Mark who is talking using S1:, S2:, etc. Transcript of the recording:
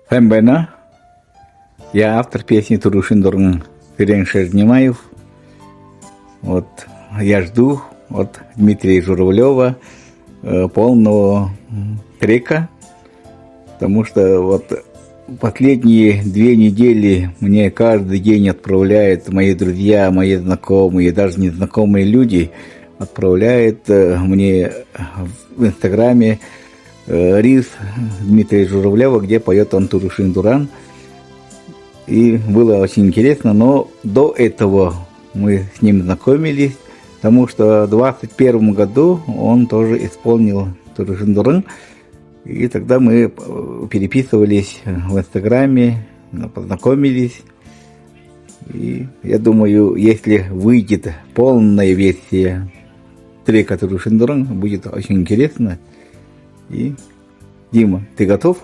S1: Фэмбэна. Я автор песни Турушин-Дурн Ферен Шерднимаев. Вот я жду от Дмитрия Журавлева полного трека, потому что вот последние 2 недели мне каждый день отправляют мои друзья, мои знакомые, даже незнакомые люди, отправляют мне в Инстаграме рис Дмитрия Журавлева, где поет он Турушин-Дуран. И было очень интересно, но до этого мы с ним знакомились, потому что в 2021 году он тоже исполнил Турушин-Дуран. И тогда мы переписывались в Инстаграме, познакомились. И я думаю, если выйдет полная версия трека Турушин-Дуран, будет очень интересно. И, Дима, ты готов?